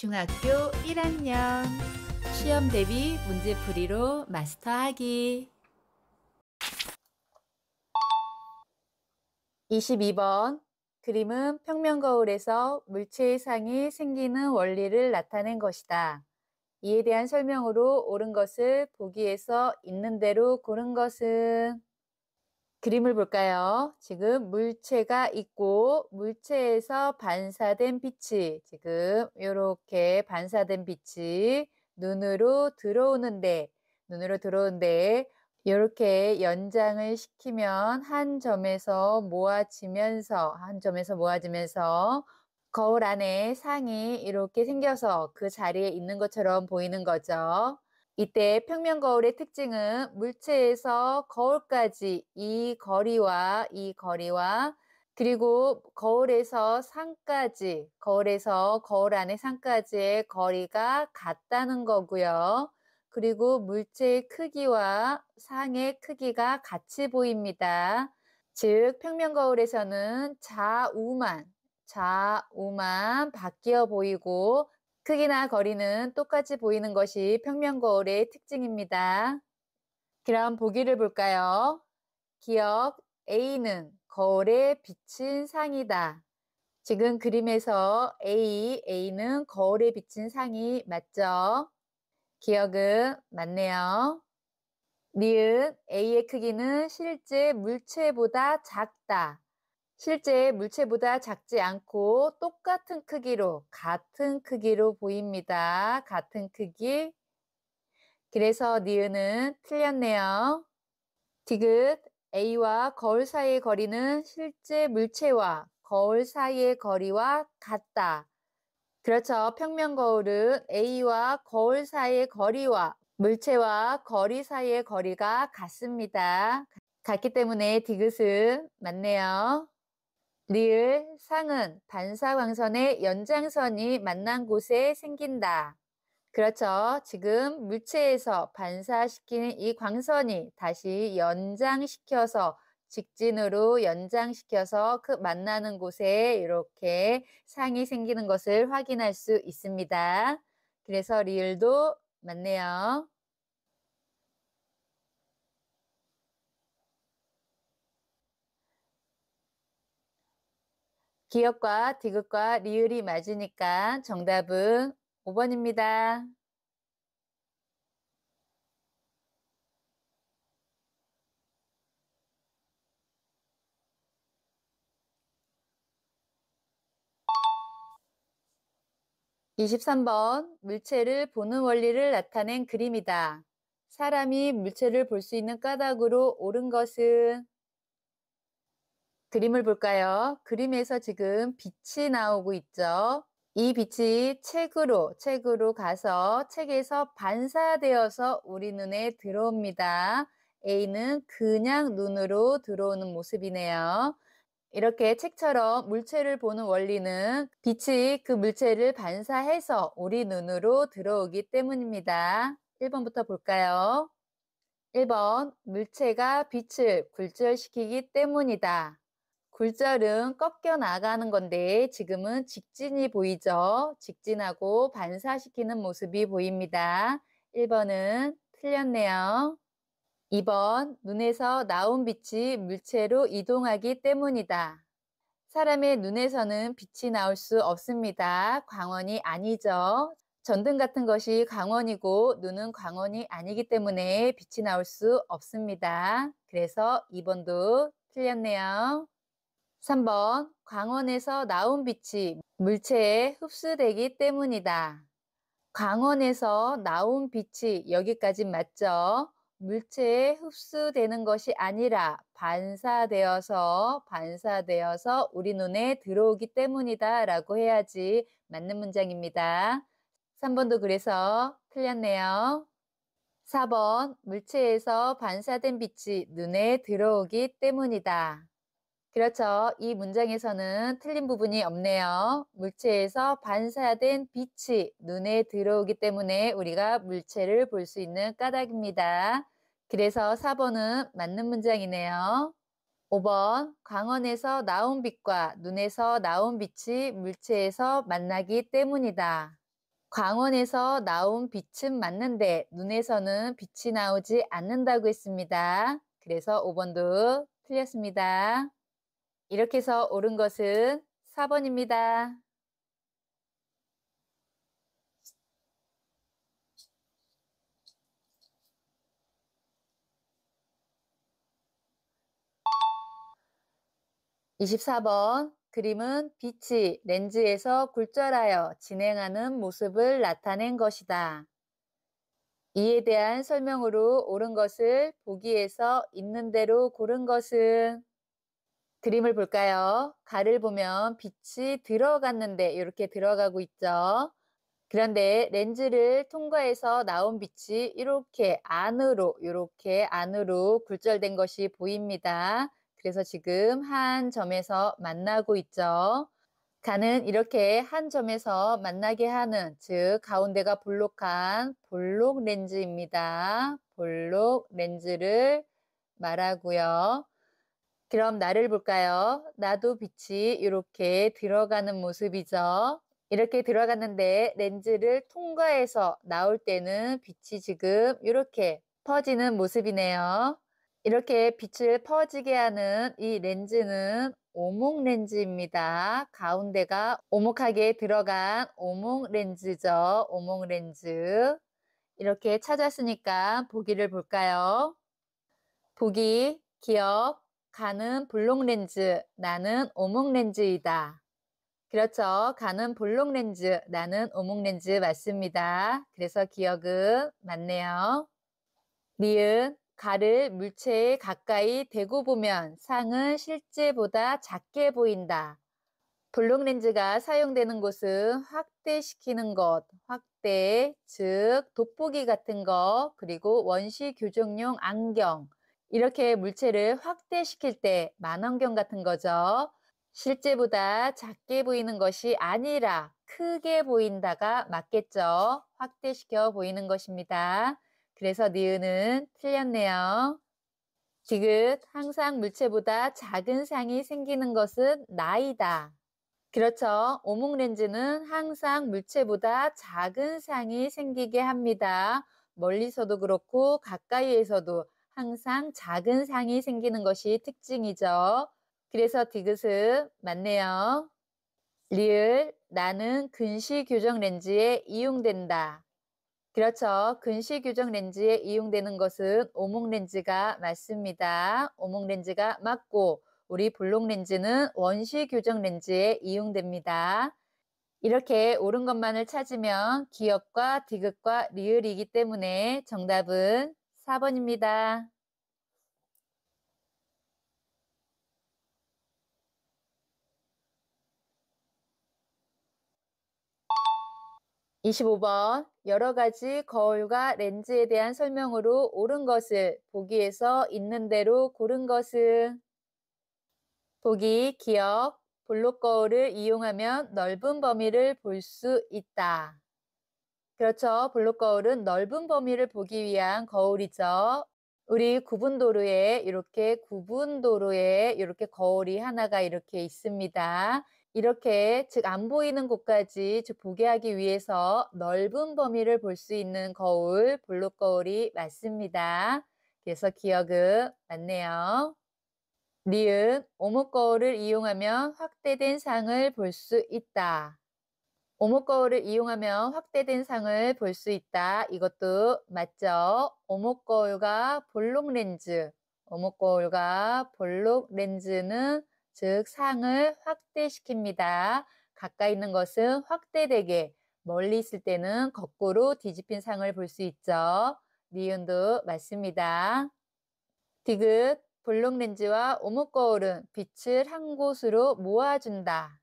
중학교 1학년 시험 대비 문제풀이로 마스터하기. 22번 그림은 평면거울에서 물체의 상이 생기는 원리를 나타낸 것이다. 이에 대한 설명으로 옳은 것을 보기에서 있는 대로 고른 것은? 그림을 볼까요? 지금 물체가 있고 물체에서 반사된 빛이 지금 이렇게 반사된 빛이 눈으로 들어오는데 이렇게 연장을 시키면 한 점에서 모아지면서 거울 안에 상이 이렇게 생겨서 그 자리에 있는 것처럼 보이는 거죠. 이때 평면 거울의 특징은 물체에서 거울까지 이 거리와 그리고 거울에서 거울 안의 상까지의 거리가 같다는 거고요. 그리고 물체의 크기와 상의 크기가 같이 보입니다. 즉 평면 거울에서는 좌우만 바뀌어 보이고 크기나 거리는 똑같이 보이는 것이 평면 거울의 특징입니다. 그럼 보기를 볼까요? 기억 A는 거울에 비친 상이다. 지금 그림에서 A는 거울에 비친 상이 맞죠? 기억은 맞네요. 니은 A의 크기는 실제 물체보다 작다. 실제 물체보다 작지 않고 똑같은 크기로, 같은 크기로 보입니다. 같은 크기. 그래서 니은은 틀렸네요. 디귿 A와 거울 사이의 거리는 실제 물체와 거울 사이의 거리와 같다. 그렇죠. 평면 거울은 A와 거울 사이의 거리와 물체와 거리 사이의 거리가 같습니다. 같기 때문에 디귿은 맞네요. 리을 상은 반사광선의 연장선이 만난 곳에 생긴다. 그렇죠. 지금 물체에서 반사시키는 이 광선이 다시 직진으로 연장시켜서 그 만나는 곳에 이렇게 상이 생기는 것을 확인할 수 있습니다. 그래서 리을도 맞네요. 기역과 디귿과 리을이 맞으니까 정답은 5번입니다. 23번 물체를 보는 원리를 나타낸 그림이다. 사람이 물체를 볼 수 있는 까닭으로 옳은 것은? 그림을 볼까요? 그림에서 지금 빛이 나오고 있죠. 이 빛이 책으로 가서 책에서 반사되어서 우리 눈에 들어옵니다. A는 그냥 눈으로 들어오는 모습이네요. 이렇게 책처럼 물체를 보는 원리는 빛이 그 물체를 반사해서 우리 눈으로 들어오기 때문입니다. 1번부터 볼까요? 1번, 물체가 빛을 굴절시키기 때문이다. 굴절은 꺾여 나가는 건데 지금은 직진이 보이죠? 직진하고 반사시키는 모습이 보입니다. 1번은 틀렸네요. 2번, 눈에서 나온 빛이 물체로 이동하기 때문이다. 사람의 눈에서는 빛이 나올 수 없습니다. 광원이 아니죠. 전등 같은 것이 광원이고 눈은 광원이 아니기 때문에 빛이 나올 수 없습니다. 그래서 2번도 틀렸네요. 3번, 광원에서 나온 빛이 물체에 흡수되기 때문이다. 광원에서 나온 빛이 여기까지 맞죠? 물체에 흡수되는 것이 아니라 반사되어서 우리 눈에 들어오기 때문이다 라고 해야지 맞는 문장입니다. 3번도 그래서 틀렸네요. 4번, 물체에서 반사된 빛이 눈에 들어오기 때문이다. 그렇죠. 이 문장에서는 틀린 부분이 없네요. 물체에서 반사된 빛이 눈에 들어오기 때문에 우리가 물체를 볼 수 있는 까닭입니다. 그래서 4번은 맞는 문장이네요. 5번, 광원에서 나온 빛과 눈에서 나온 빛이 물체에서 만나기 때문이다. 광원에서 나온 빛은 맞는데 눈에서는 빛이 나오지 않는다고 했습니다. 그래서 5번도 틀렸습니다. 이렇게 해서 옳은 것은 4번입니다. 24번 그림은 빛이 렌즈에서 굴절하여 진행하는 모습을 나타낸 것이다. 이에 대한 설명으로 옳은 것을 보기에서 있는 대로 고른 것은 그림을 볼까요? 갈을 보면 빛이 들어갔는데 이렇게 들어가고 있죠. 그런데 렌즈를 통과해서 나온 빛이 이렇게 안으로 굴절된 것이 보입니다. 그래서 지금 한 점에서 만나고 있죠. 가는 이렇게 한 점에서 만나게 하는, 즉 가운데가 볼록한 볼록 렌즈입니다. 볼록 렌즈를 말하고요. 그럼 나를 볼까요? 나도 빛이 이렇게 들어가는 모습이죠. 이렇게 들어갔는데 렌즈를 통과해서 나올 때는 빛이 지금 이렇게 퍼지는 모습이네요. 이렇게 빛을 퍼지게 하는 이 렌즈는 오목 렌즈입니다. 가운데가 오목하게 들어간 오목 렌즈죠. 오목 렌즈. 이렇게 찾았으니까 보기를 볼까요? 보기, 기억, 가는 볼록 렌즈, 나는 오목 렌즈이다. 그렇죠. 가는 볼록 렌즈, 나는 오목 렌즈 맞습니다. 그래서 기억은 맞네요. 니은, 가를 물체에 가까이 대고 보면 상은 실제보다 작게 보인다. 볼록 렌즈가 사용되는 곳은 확대시키는 것, 확대, 즉 돋보기 같은 거, 그리고 원시 교정용 안경, 이렇게 물체를 확대시킬 때 망원경 같은 거죠. 실제보다 작게 보이는 것이 아니라 크게 보인다가 맞겠죠. 확대시켜 보이는 것입니다. 그래서 니은은 틀렸네요. 디귿, 항상 물체보다 작은 상이 생기는 것은 나이다. 그렇죠. 오목 렌즈는 항상 물체보다 작은 상이 생기게 합니다. 멀리서도 그렇고 가까이에서도 항상 작은 상이 생기는 것이 특징이죠. 그래서 디귿은 맞네요. 리을, 나는 근시 교정 렌즈에 이용된다. 그렇죠. 근시 교정 렌즈에 이용되는 것은 오목 렌즈가 맞습니다. 오목 렌즈가 맞고 우리 볼록 렌즈는 원시 교정 렌즈에 이용됩니다. 이렇게 옳은 것만을 찾으면 기역과 디귿과 리을이기 때문에 정답은 4번입니다. 25번 여러 가지 거울과 렌즈에 대한 설명으로 옳은 것을 보기에서 있는 대로 고른 것은 보기, 기억, 볼록 거울을 이용하면 넓은 범위를 볼 수 있다. 그렇죠. 볼록 거울은 넓은 범위를 보기 위한 거울이죠. 우리 구분도로에 이렇게 거울이 하나가 이렇게 있습니다. 이렇게 즉 안 보이는 곳까지 즉 보게 하기 위해서 넓은 범위를 볼 수 있는 거울, 볼록 거울이 맞습니다. 그래서 기억은 맞네요. 니은, 오목 거울을 이용하면 확대된 상을 볼 수 있다. 오목 거울을 이용하면 확대된 상을 볼 수 있다. 이것도 맞죠? 오목 거울과 볼록 렌즈는 즉 상을 확대시킵니다. 가까이 있는 것은 확대되게, 멀리 있을 때는 거꾸로 뒤집힌 상을 볼 수 있죠. 니은도 맞습니다. 디귿, 볼록 렌즈와 오목 거울은 빛을 한 곳으로 모아준다.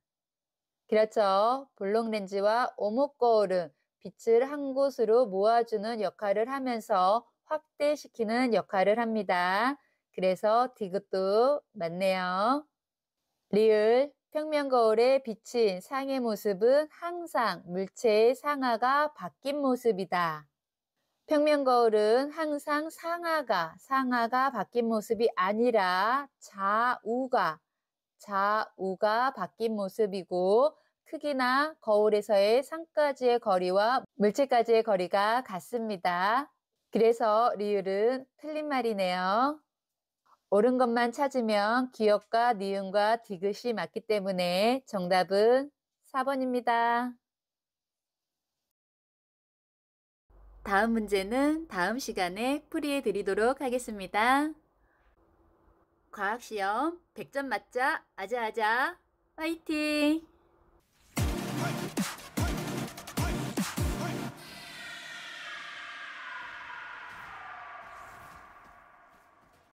그렇죠. 볼록 렌즈와 오목 거울은 빛을 한 곳으로 모아주는 역할을 하면서 확대시키는 역할을 합니다. 그래서 디귿도 맞네요. 리을, 평면 거울에 비친 상의 모습은 항상 물체의 상하가 바뀐 모습이다. 평면 거울은 항상 상하가 바뀐 모습이 아니라 좌우가 바뀐 모습이고 크기나 거울에서의 상까지의 거리와 물체까지의 거리가 같습니다. 그래서 리을은 틀린 말이네요. 옳은 것만 찾으면 기역과 니은과 디귿이 맞기 때문에 정답은 4번입니다. 다음 문제는 다음 시간에 풀이해 드리도록 하겠습니다. 과학시험 100점 맞자 아자아자 화이팅!